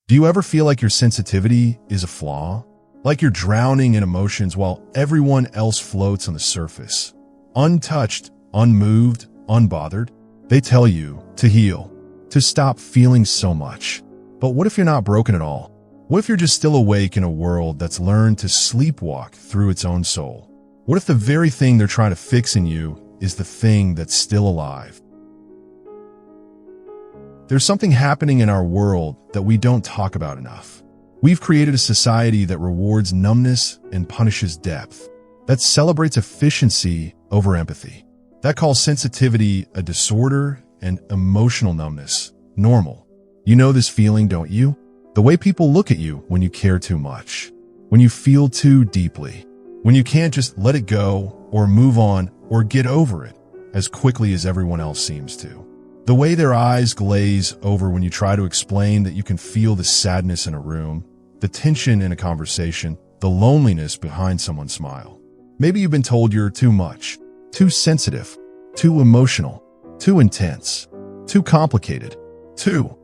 Do you ever feel like your sensitivity is a flaw? Like you're drowning in emotions while everyone else floats on the surface? Untouched, unmoved, unbothered? They tell you to heal, to stop feeling so much. But what if you're not broken at all? What if you're just still awake in a world that's learned to sleepwalk through its own soul? What if the very thing they're trying to fix in you is the thing that's still alive? There's something happening in our world that we don't talk about enough. We've created a society that rewards numbness and punishes depth, that celebrates efficiency over empathy, that calls sensitivity a disorder and emotional numbness normal. You know this feeling, don't you? The way people look at you when you care too much, when you feel too deeply, when you can't just let it go or move on or get over it as quickly as everyone else seems to. The way their eyes glaze over when you try to explain that you can feel the sadness in a room, the tension in a conversation, the loneliness behind someone's smile. Maybe you've been told you're too much, too sensitive, too emotional, too intense, too complicated, too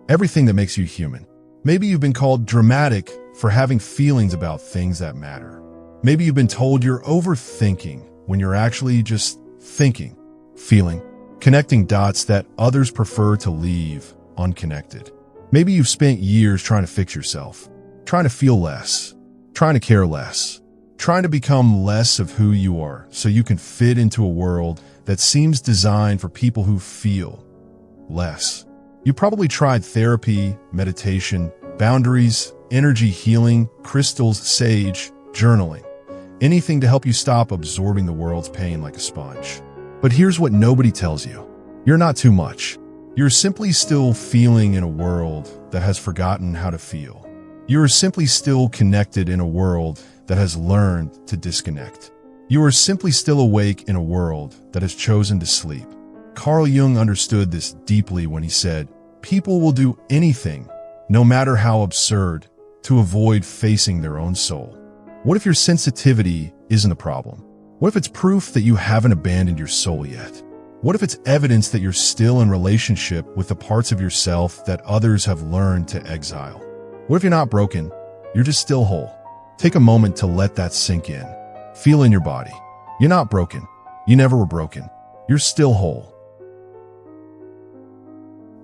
everything that makes you human. Maybe you've been called dramatic for having feelings about things that matter. Maybe you've been told you're overthinking when you're actually just thinking, feeling, connecting dots that others prefer to leave unconnected. Maybe you've spent years trying to fix yourself, trying to feel less, trying to care less, trying to become less of who you are so you can fit into a world that seems designed for people who feel less. You probably tried therapy, meditation, boundaries, energy healing, crystals, sage, journaling, anything to help you stop absorbing the world's pain like a sponge. But here's what nobody tells you. You're not too much. You're simply still feeling in a world that has forgotten how to feel. You are simply still connected in a world that has learned to disconnect. You are simply still awake in a world that has chosen to sleep. Carl Jung understood this deeply when he said, "People will do anything, no matter how absurd, to avoid facing their own soul." What if your sensitivity isn't a problem? What if it's proof that you haven't abandoned your soul yet? What if it's evidence that you're still in relationship with the parts of yourself that others have learned to exile? What if you're not broken, you're just still whole? Take a moment to let that sink in. Feel in your body. You're not broken. You never were broken. You're still whole.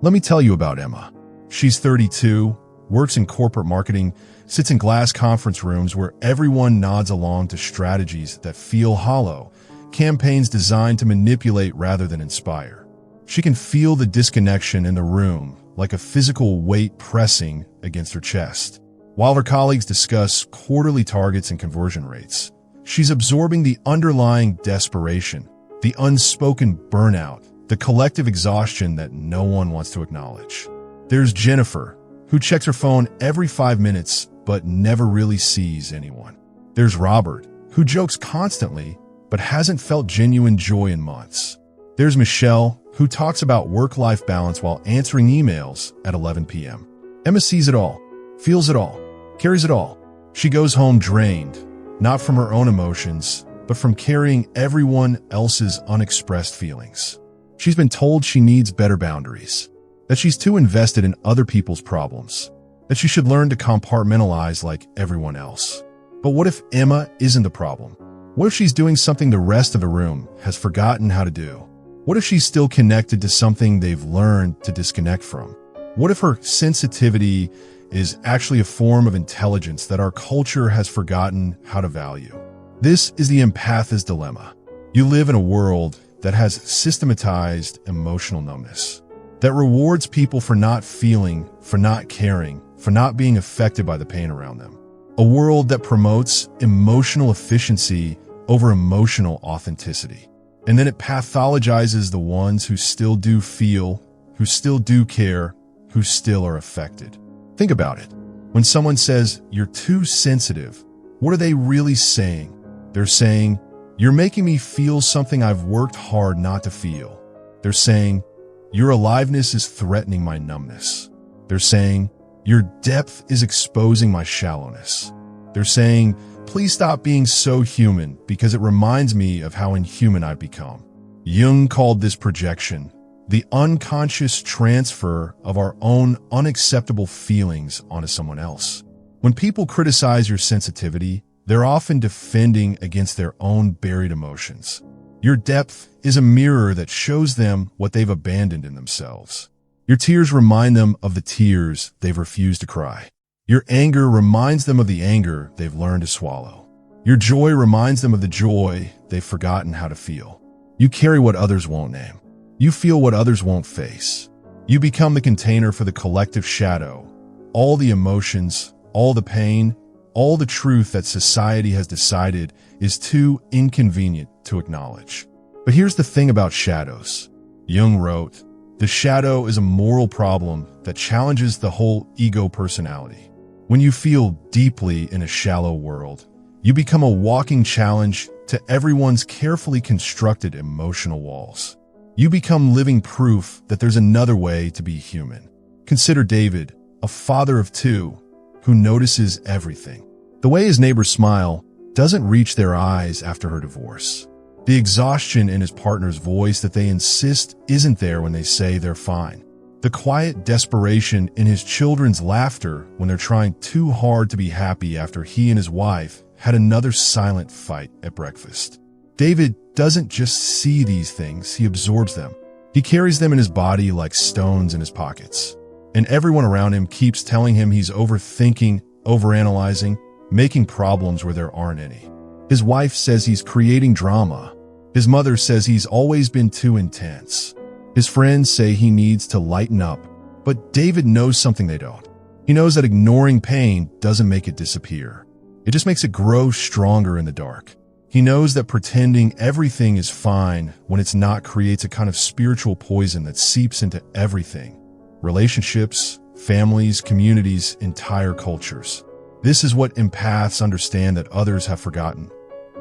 Let me tell you about Emma. She's 32, works in corporate marketing, sits in glass conference rooms where everyone nods along to strategies that feel hollow, campaigns designed to manipulate rather than inspire. She can feel the disconnection in the room, like a physical weight pressing against her chest. While her colleagues discuss quarterly targets and conversion rates, she's absorbing the underlying desperation, the unspoken burnout, the collective exhaustion that no one wants to acknowledge. There's Jennifer, who checks her phone every 5 minutes but never really sees anyone. There's Robert, who jokes constantly but hasn't felt genuine joy in months. There's Michelle, who talks about work-life balance while answering emails at 11 p.m. Emma sees it all, feels it all, carries it all. She goes home drained, not from her own emotions, but from carrying everyone else's unexpressed feelings. She's been told she needs better boundaries, that she's too invested in other people's problems, that she should learn to compartmentalize like everyone else. But what if Emma isn't the problem? What if she's doing something the rest of the room has forgotten how to do? What if she's still connected to something they've learned to disconnect from? What if her sensitivity is actually a form of intelligence that our culture has forgotten how to value? This is the empath's dilemma. You live in a world that has systematized emotional numbness, that rewards people for not feeling, for not caring, for not being affected by the pain around them. A world that promotes emotional efficiency over emotional authenticity. And then it pathologizes the ones who still do feel, who still do care, who still are affected. Think about it. When someone says, "You're too sensitive," what are they really saying? They're saying, "You're making me feel something I've worked hard not to feel." They're saying, "Your aliveness is threatening my numbness." They're saying, "Your depth is exposing my shallowness." They're saying, "Please stop being so human because it reminds me of how inhuman I've become." Jung called this projection, the unconscious transfer of our own unacceptable feelings onto someone else. When people criticize your sensitivity, they're often defending against their own buried emotions. Your depth is a mirror that shows them what they've abandoned in themselves. Your tears remind them of the tears they've refused to cry. Your anger reminds them of the anger they've learned to swallow. Your joy reminds them of the joy they've forgotten how to feel. You carry what others won't name. You feel what others won't face. You become the container for the collective shadow, all the emotions, all the pain, all the truth that society has decided is too inconvenient to acknowledge. But here's the thing about shadows. Jung wrote, "The shadow is a moral problem that challenges the whole ego personality." When you feel deeply in a shallow world, you become a walking challenge to everyone's carefully constructed emotional walls. You become living proof that there's another way to be human. Consider David, a father of two, who notices everything. The way his neighbors smile doesn't reach their eyes after her divorce. The exhaustion in his partner's voice that they insist isn't there when they say they're fine. The quiet desperation in his children's laughter when they're trying too hard to be happy after he and his wife had another silent fight at breakfast. David doesn't just see these things, he absorbs them. He carries them in his body like stones in his pockets. And everyone around him keeps telling him he's overthinking, overanalyzing, making problems where there aren't any. His wife says he's creating drama. His mother says he's always been too intense. His friends say he needs to lighten up, but David knows something they don't. He knows that ignoring pain doesn't make it disappear. It just makes it grow stronger in the dark. He knows that pretending everything is fine when it's not creates a kind of spiritual poison that seeps into everything. Relationships, families, communities, entire cultures. This is what empaths understand that others have forgotten.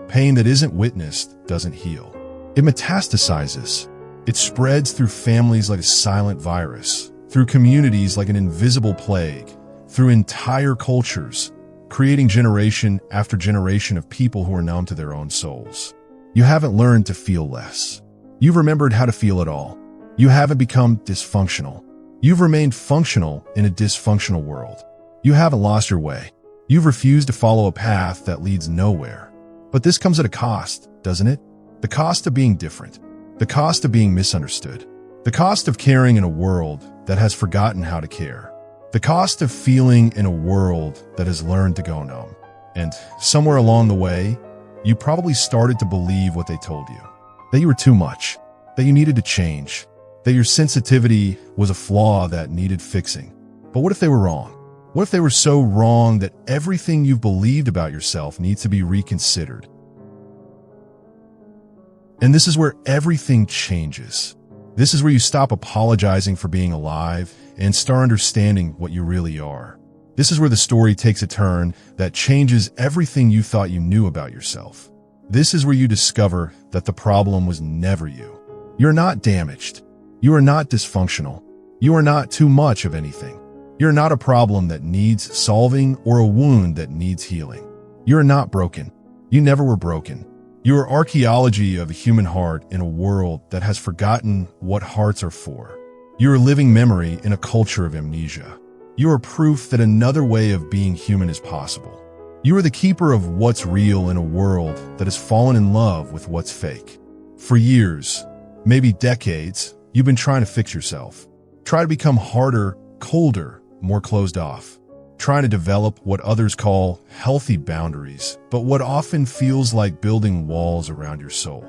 Pain that isn't witnessed doesn't heal. It metastasizes. It spreads through families like a silent virus, through communities like an invisible plague, through entire cultures, creating generation after generation of people who are numb to their own souls. You haven't learned to feel less. You've remembered how to feel it all. You haven't become dysfunctional. You've remained functional in a dysfunctional world. You haven't lost your way. You've refused to follow a path that leads nowhere. But this comes at a cost, doesn't it? The cost of being different. The cost of being misunderstood. The cost of caring in a world that has forgotten how to care. The cost of feeling in a world that has learned to go numb. And somewhere along the way, you probably started to believe what they told you. That you were too much. That you needed to change. That your sensitivity was a flaw that needed fixing. But what if they were wrong? What if they were so wrong that everything you've believed about yourself needs to be reconsidered? And this is where everything changes. This is where you stop apologizing for being alive and start understanding what you really are. This is where the story takes a turn that changes everything you thought you knew about yourself. This is where you discover that the problem was never you. You're not damaged. You are not dysfunctional. You are not too much of anything. You're not a problem that needs solving or a wound that needs healing. You're not broken. You never were broken. You are archaeology of a human heart in a world that has forgotten what hearts are for. You are living memory in a culture of amnesia. You are proof that another way of being human is possible. You are the keeper of what's real in a world that has fallen in love with what's fake. For years, maybe decades, you've been trying to fix yourself. Try to become harder, colder, more closed off. Trying to develop what others call healthy boundaries, but what often feels like building walls around your soul.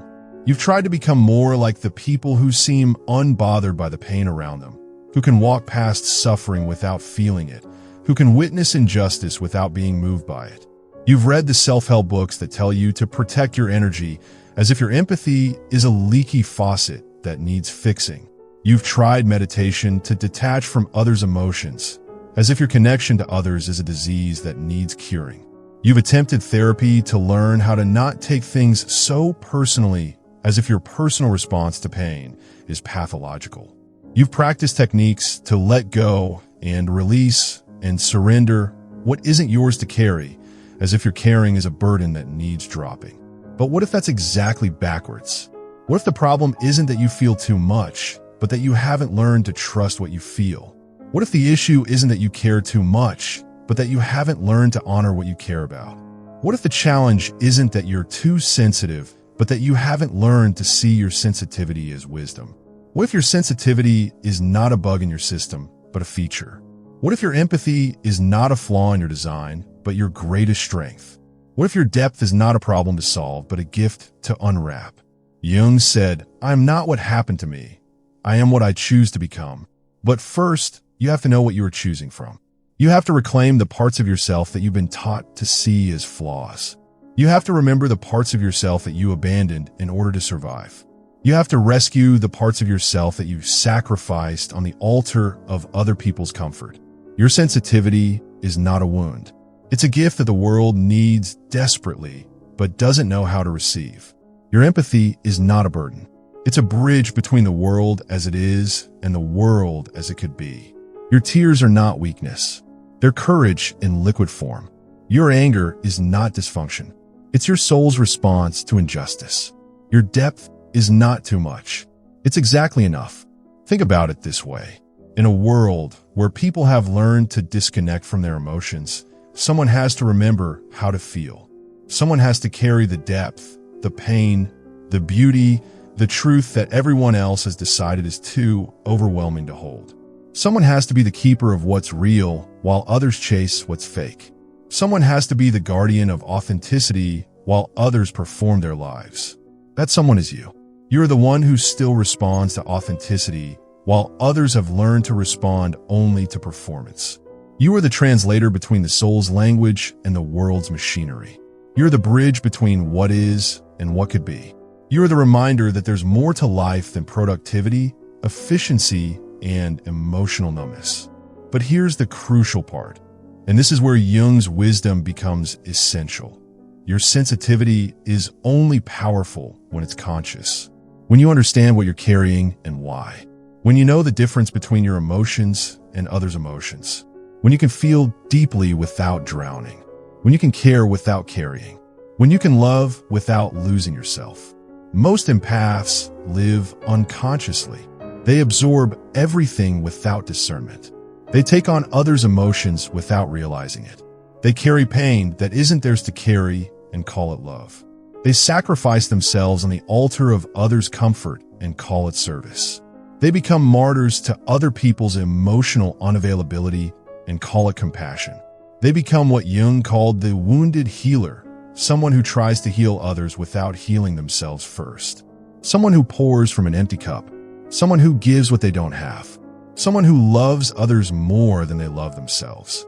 You've tried to become more like the people who seem unbothered by the pain around them, who can walk past suffering without feeling it, who can witness injustice without being moved by it. You've read the self-help books that tell you to protect your energy as if your empathy is a leaky faucet that needs fixing. You've tried meditation to detach from others' emotions, as if your connection to others is a disease that needs curing. You've attempted therapy to learn how to not take things so personally as if your personal response to pain is pathological. You've practiced techniques to let go and release and surrender what isn't yours to carry, as if your carrying is a burden that needs dropping. But what if that's exactly backwards? What if the problem isn't that you feel too much, but that you haven't learned to trust what you feel? What if the issue isn't that you care too much, but that you haven't learned to honor what you care about? What if the challenge isn't that you're too sensitive, but that you haven't learned to see your sensitivity as wisdom? What if your sensitivity is not a bug in your system, but a feature? What if your empathy is not a flaw in your design, but your greatest strength? What if your depth is not a problem to solve, but a gift to unwrap? Jung said, "I am not what happened to me. I am what I choose to become." But first, you have to know what you are choosing from. You have to reclaim the parts of yourself that you've been taught to see as flaws. You have to remember the parts of yourself that you abandoned in order to survive. You have to rescue the parts of yourself that you sacrificed on the altar of other people's comfort. Your sensitivity is not a wound. It's a gift that the world needs desperately, but doesn't know how to receive. Your empathy is not a burden. It's a bridge between the world as it is and the world as it could be. Your tears are not weakness. They're courage in liquid form. Your anger is not dysfunction. It's your soul's response to injustice. Your depth is not too much. It's exactly enough. Think about it this way. In a world where people have learned to disconnect from their emotions, someone has to remember how to feel. Someone has to carry the depth, the pain, the beauty, the truth that everyone else has decided is too overwhelming to hold. Someone has to be the keeper of what's real while others chase what's fake. Someone has to be the guardian of authenticity while others perform their lives. That someone is you. You're the one who still responds to authenticity while others have learned to respond only to performance. You are the translator between the soul's language and the world's machinery. You're the bridge between what is and what could be. You're the reminder that there's more to life than productivity, efficiency, and emotional numbness. But here's the crucial part, and this is where Jung's wisdom becomes essential. Your sensitivity is only powerful when it's conscious, when you understand what you're carrying and why. When you know the difference between your emotions and others' emotions. When you can feel deeply without drowning. When you can care without carrying. When you can love without losing yourself. Most empaths live unconsciously. They absorb everything without discernment. They take on others' emotions without realizing it. They carry pain that isn't theirs to carry and call it love. They sacrifice themselves on the altar of others' comfort and call it service. They become martyrs to other people's emotional unavailability and call it compassion. They become what Jung called the wounded healer, someone who tries to heal others without healing themselves first. Someone who pours from an empty cup. Someone who gives what they don't have. Someone who loves others more than they love themselves.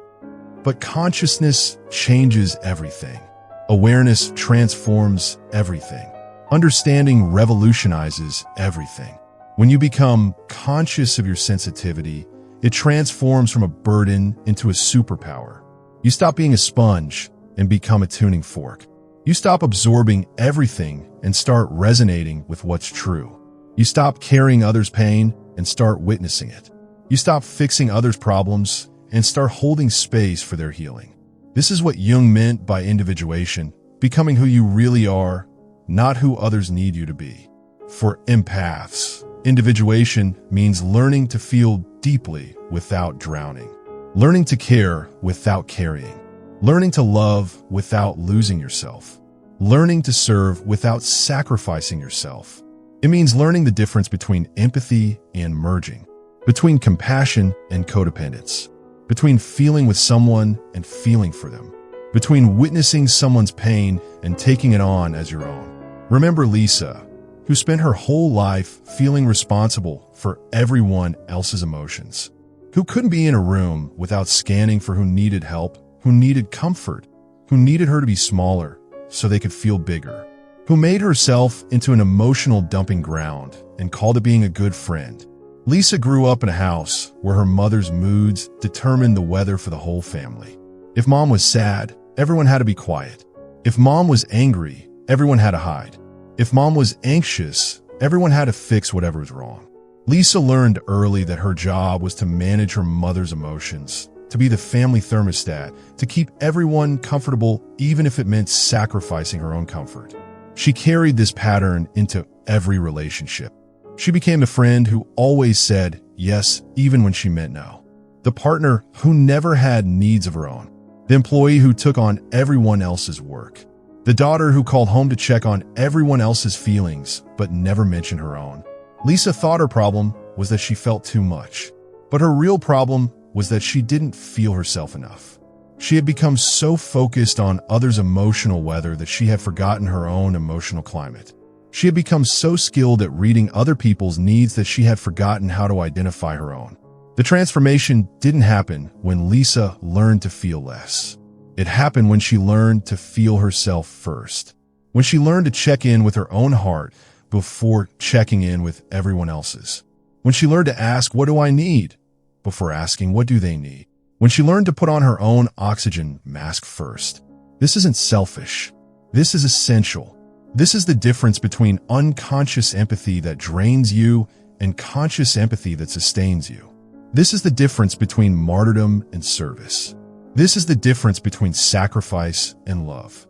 But consciousness changes everything. Awareness transforms everything. Understanding revolutionizes everything. When you become conscious of your sensitivity, it transforms from a burden into a superpower. You stop being a sponge and become a tuning fork. You stop absorbing everything and start resonating with what's true. You stop carrying others' pain and start witnessing it. You stop fixing others' problems and start holding space for their healing. This is what Jung meant by individuation, becoming who you really are, not who others need you to be. For empaths, individuation means learning to feel deeply without drowning, learning to care without carrying, learning to love without losing yourself, learning to serve without sacrificing yourself. It means learning the difference between empathy and merging, between compassion and codependence, between feeling with someone and feeling for them, between witnessing someone's pain and taking it on as your own. Remember Lisa, who spent her whole life feeling responsible for everyone else's emotions, who couldn't be in a room without scanning for who needed help, who needed comfort, who needed her to be smaller so they could feel bigger, who made herself into an emotional dumping ground and called it being a good friend. Lisa grew up in a house where her mother's moods determined the weather for the whole family. If mom was sad, everyone had to be quiet. If mom was angry, everyone had to hide. If mom was anxious, everyone had to fix whatever was wrong. Lisa learned early that her job was to manage her mother's emotions, to be the family thermostat, to keep everyone comfortable even if it meant sacrificing her own comfort. She carried this pattern into every relationship. She became the friend who always said yes even when she meant no. The partner who never had needs of her own. The employee who took on everyone else's work. The daughter who called home to check on everyone else's feelings but never mentioned her own. Lisa thought her problem was that she felt too much. But her real problem was that she didn't feel herself enough. She had become so focused on others' emotional weather that she had forgotten her own emotional climate. She had become so skilled at reading other people's needs that she had forgotten how to identify her own. The transformation didn't happen when Lisa learned to feel less. It happened when she learned to feel herself first. When she learned to check in with her own heart before checking in with everyone else's. When she learned to ask, "What do I need?" before asking, "What do they need?" When she learned to put on her own oxygen mask first. This isn't selfish. This is essential. This is the difference between unconscious empathy that drains you and conscious empathy that sustains you. This is the difference between martyrdom and service. This is the difference between sacrifice and love.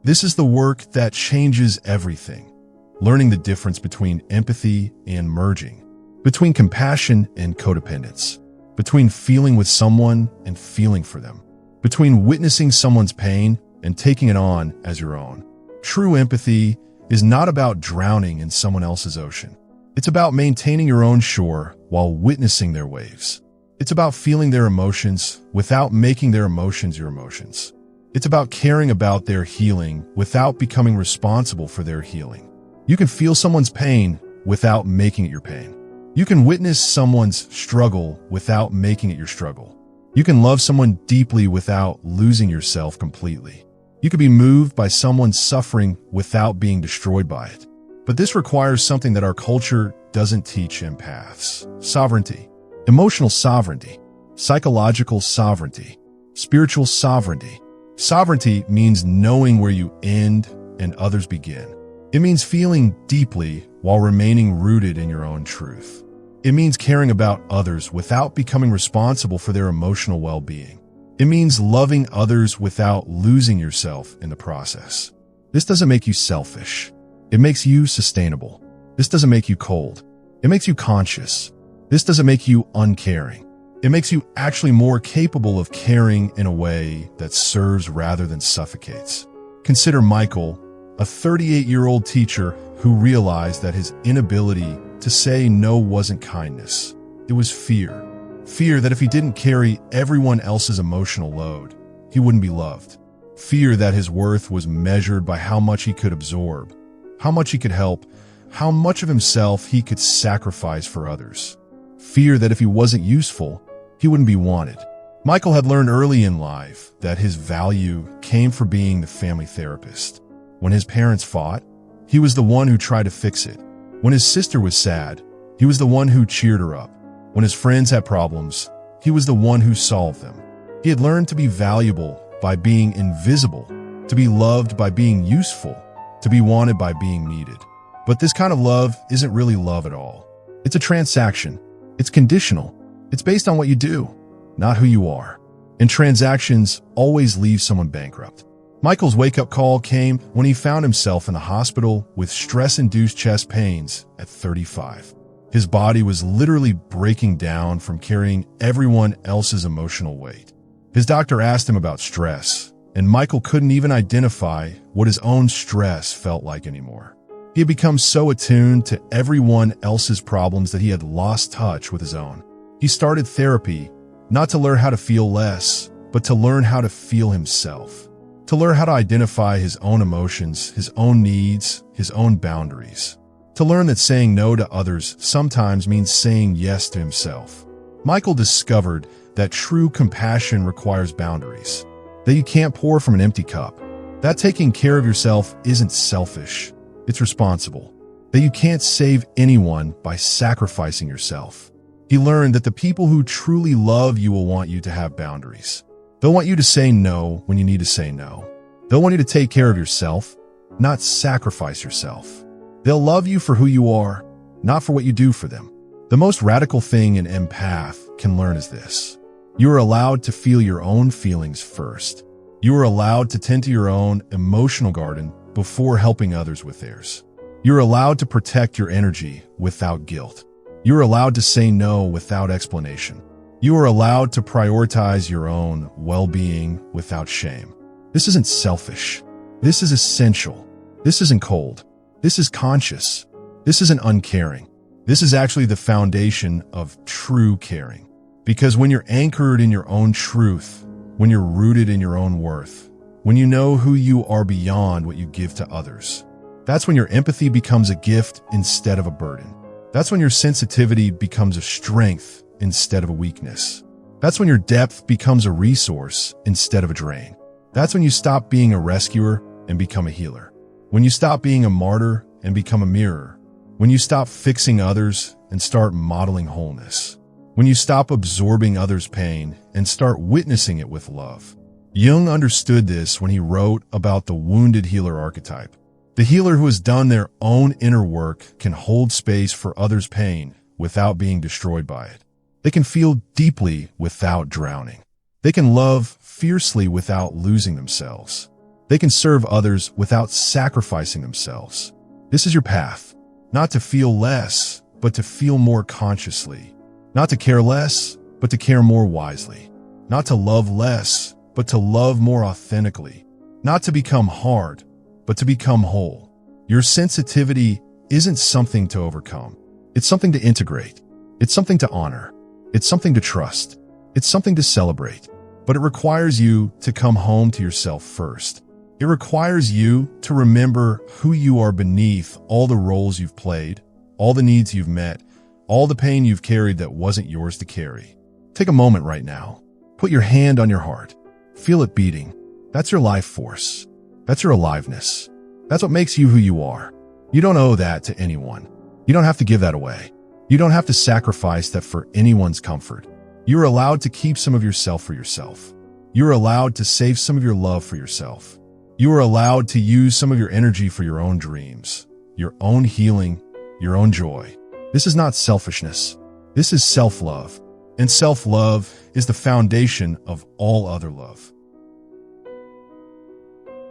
This is the work that changes everything. Learning the difference between empathy and merging. Between compassion and codependence. Between feeling with someone and feeling for them. Between witnessing someone's pain and taking it on as your own. True empathy is not about drowning in someone else's ocean. It's about maintaining your own shore while witnessing their waves. It's about feeling their emotions without making their emotions your emotions. It's about caring about their healing without becoming responsible for their healing. You can feel someone's pain without making it your pain. You can witness someone's struggle without making it your struggle. You can love someone deeply without losing yourself completely. You can be moved by someone's suffering without being destroyed by it. But this requires something that our culture doesn't teach empaths. Sovereignty. Emotional sovereignty. Psychological sovereignty. Spiritual sovereignty. Sovereignty means knowing where you end and others begin. It means feeling deeply while remaining rooted in your own truth. It means caring about others without becoming responsible for their emotional well-being. It means loving others without losing yourself in the process. This doesn't make you selfish. It makes you sustainable. This doesn't make you cold. It makes you conscious. This doesn't make you uncaring. It makes you actually more capable of caring in a way that serves rather than suffocates. Consider Michael, a 38-year-old teacher who realized that his inability to say no wasn't kindness. It was fear. Fear that if he didn't carry everyone else's emotional load, he wouldn't be loved. Fear that his worth was measured by how much he could absorb, how much he could help, how much of himself he could sacrifice for others. Fear that if he wasn't useful, he wouldn't be wanted. Michael had learned early in life that his value came from being the family therapist. When his parents fought, he was the one who tried to fix it. When his sister was sad, he was the one who cheered her up. When his friends had problems, he was the one who solved them. He had learned to be valuable by being invisible, to be loved by being useful, to be wanted by being needed. But this kind of love isn't really love at all. It's a transaction. It's conditional. It's based on what you do, not who you are. And transactions always leave someone bankrupt. Michael's wake-up call came when he found himself in the hospital with stress-induced chest pains at 35. His body was literally breaking down from carrying everyone else's emotional weight. His doctor asked him about stress, and Michael couldn't even identify what his own stress felt like anymore. He had become so attuned to everyone else's problems that he had lost touch with his own. He started therapy, not to learn how to feel less, but to learn how to feel himself. To learn how to identify his own emotions, his own needs, his own boundaries. To learn that saying no to others sometimes means saying yes to himself. Michael discovered that true compassion requires boundaries. That you can't pour from an empty cup. That taking care of yourself isn't selfish. It's responsible. That you can't save anyone by sacrificing yourself. He learned that the people who truly love you will want you to have boundaries. They'll want you to say no when you need to say no. They'll want you to take care of yourself, not sacrifice yourself. They'll love you for who you are, not for what you do for them. The most radical thing an empath can learn is this. You are allowed to feel your own feelings first. You are allowed to tend to your own emotional garden before helping others with theirs. You're allowed to protect your energy without guilt. You're allowed to say no without explanation. You are allowed to prioritize your own well-being without shame. This isn't selfish. This is essential. This isn't cold. This is conscious. This isn't uncaring. This is actually the foundation of true caring. Because when you're anchored in your own truth, when you're rooted in your own worth, when you know who you are beyond what you give to others, that's when your empathy becomes a gift instead of a burden. That's when your sensitivity becomes a strength instead of a weakness. That's when your depth becomes a resource instead of a drain. That's when you stop being a rescuer and become a healer. When you stop being a martyr and become a mirror. When you stop fixing others and start modeling wholeness. When you stop absorbing others' pain and start witnessing it with love. Jung understood this when he wrote about the wounded healer archetype. The healer who has done their own inner work can hold space for others' pain without being destroyed by it. They can feel deeply without drowning. They can love fiercely without losing themselves. They can serve others without sacrificing themselves. This is your path, not to feel less, but to feel more consciously. Not to care less, but to care more wisely. Not to love less, but to love more authentically. Not to become hard, but to become whole. Your sensitivity isn't something to overcome. It's something to integrate. It's something to honor. It's something to trust. It's something to celebrate. But it requires you to come home to yourself first. It requires you to remember who you are beneath all the roles you've played, all the needs you've met, all the pain you've carried that wasn't yours to carry. Take a moment right now. Put your hand on your heart. Feel it beating. That's your life force. That's your aliveness. That's what makes you who you are. You don't owe that to anyone. You don't have to give that away. You don't have to sacrifice that for anyone's comfort. You're allowed to keep some of yourself for yourself. You're allowed to save some of your love for yourself. You are allowed to use some of your energy for your own dreams, your own healing, your own joy. This is not selfishness. This is self-love. And self-love is the foundation of all other love.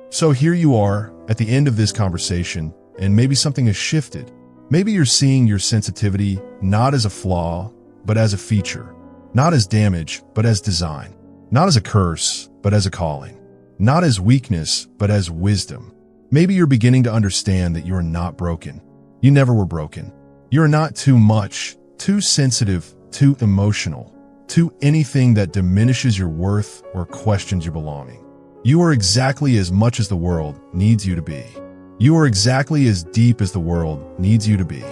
So here you are at the end of this conversation, and maybe something has shifted. Maybe you're seeing your sensitivity not as a flaw, but as a feature. Not as damage, but as design. Not as a curse, but as a calling. Not as weakness, but as wisdom. Maybe you're beginning to understand that you are not broken. You never were broken. You are not too much, too sensitive, too emotional, too anything that diminishes your worth or questions your belonging. You are exactly as much as the world needs you to be. You are exactly as deep as the world needs you to be.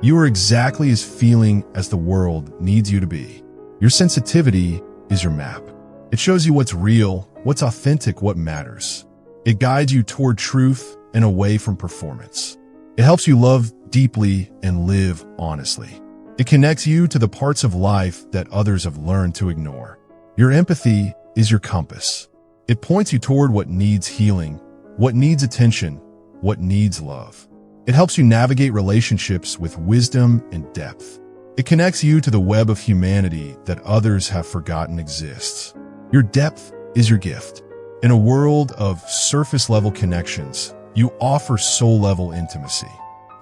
You are exactly as feeling as the world needs you to be. Your sensitivity is your map. It shows you what's real, what's authentic, what matters. It guides you toward truth and away from performance. It helps you love deeply and live honestly. It connects you to the parts of life that others have learned to ignore. Your empathy is your compass. It points you toward what needs healing, what needs attention, what needs love. It helps you navigate relationships with wisdom and depth. It connects you to the web of humanity that others have forgotten exists. Your depth is your gift. In a world of surface-level connections, you offer soul-level intimacy.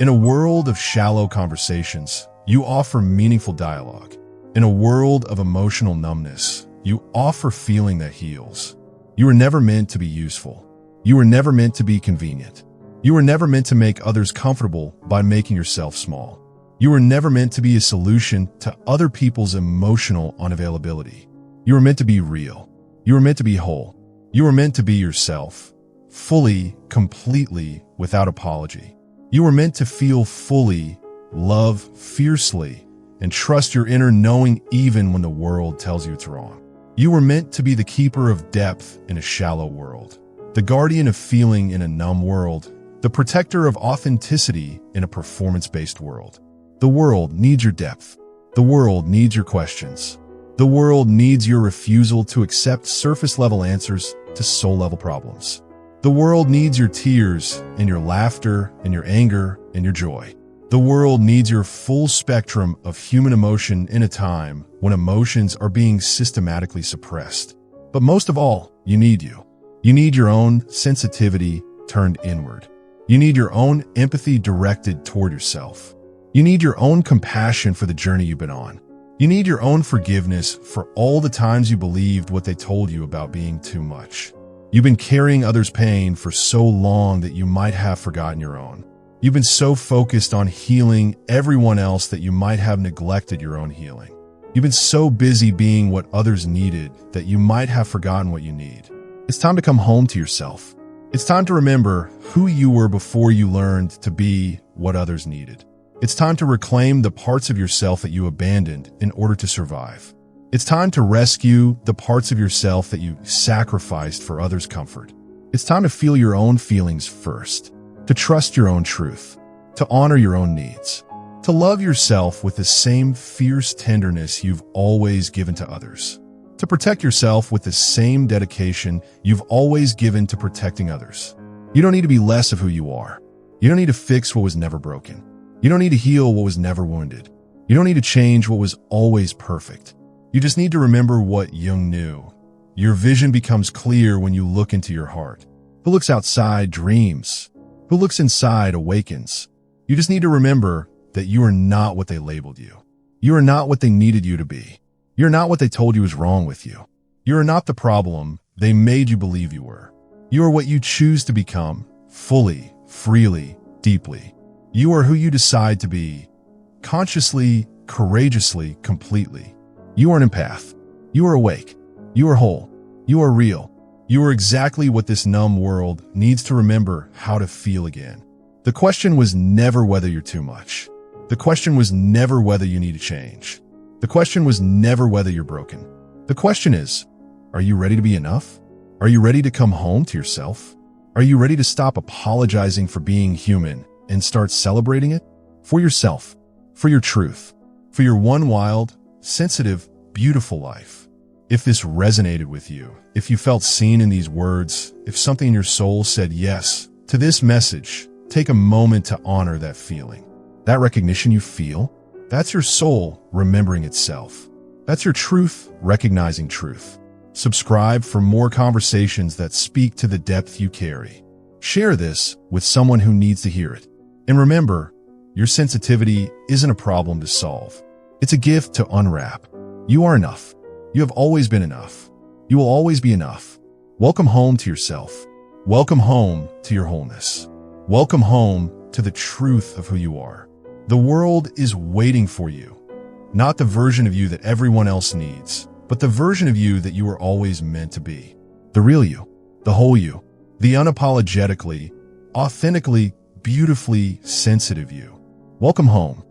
In a world of shallow conversations, you offer meaningful dialogue. In a world of emotional numbness, you offer feeling that heals. You were never meant to be useful. You were never meant to be convenient. You were never meant to make others comfortable by making yourself small. You were never meant to be a solution to other people's emotional unavailability. You were meant to be real. You were meant to be whole. You were meant to be yourself, fully, completely, without apology. You were meant to feel fully, love fiercely, and trust your inner knowing even when the world tells you it's wrong. You were meant to be the keeper of depth in a shallow world, the guardian of feeling in a numb world, the protector of authenticity in a performance-based world. The world needs your depth. The world needs your questions. The world needs your refusal to accept surface-level answers to soul-level problems. The world needs your tears and your laughter and your anger and your joy. The world needs your full spectrum of human emotion in a time when emotions are being systematically suppressed. But most of all, you need you. You need your own sensitivity turned inward. You need your own empathy directed toward yourself. You need your own compassion for the journey you've been on. You need your own forgiveness for all the times you believed what they told you about being too much. You've been carrying others' pain for so long that you might have forgotten your own. You've been so focused on healing everyone else that you might have neglected your own healing. You've been so busy being what others needed that you might have forgotten what you need. It's time to come home to yourself. It's time to remember who you were before you learned to be what others needed. It's time to reclaim the parts of yourself that you abandoned in order to survive. It's time to rescue the parts of yourself that you sacrificed for others' comfort. It's time to feel your own feelings first, to trust your own truth, to honor your own needs, to love yourself with the same fierce tenderness you've always given to others, to protect yourself with the same dedication you've always given to protecting others. You don't need to be less of who you are. You don't need to fix what was never broken. You don't need to heal what was never wounded. You don't need to change what was always perfect. You just need to remember what Jung knew. Your vision becomes clear when you look into your heart. Who looks outside dreams. Who looks inside awakens. You just need to remember that you are not what they labeled you. You are not what they needed you to be. You're not what they told you was wrong with you. You are not the problem they made you believe you were. You are what you choose to become, fully, freely, deeply. You are who you decide to be, consciously, courageously, completely. You are an empath. You are awake. You are whole. You are real. You are exactly what this numb world needs to remember how to feel again. The question was never whether you're too much. The question was never whether you need to change. The question was never whether you're broken. The question is, are you ready to be enough? Are you ready to come home to yourself? Are you ready to stop apologizing for being human and start celebrating it? For yourself, for your truth, for your one wild, sensitive, beautiful life. If this resonated with you, if you felt seen in these words, if something in your soul said yes to this message, take a moment to honor that feeling. That recognition you feel, that's your soul remembering itself. That's your truth recognizing truth. Subscribe for more conversations that speak to the depth you carry. Share this with someone who needs to hear it. And remember, your sensitivity isn't a problem to solve. It's a gift to unwrap. You are enough. You have always been enough. You will always be enough. Welcome home to yourself. Welcome home to your wholeness. Welcome home to the truth of who you are. The world is waiting for you. Not the version of you that everyone else needs, but the version of you that you were always meant to be. The real you, the whole you, the unapologetically, authentically, beautifully sensitive you. Welcome home.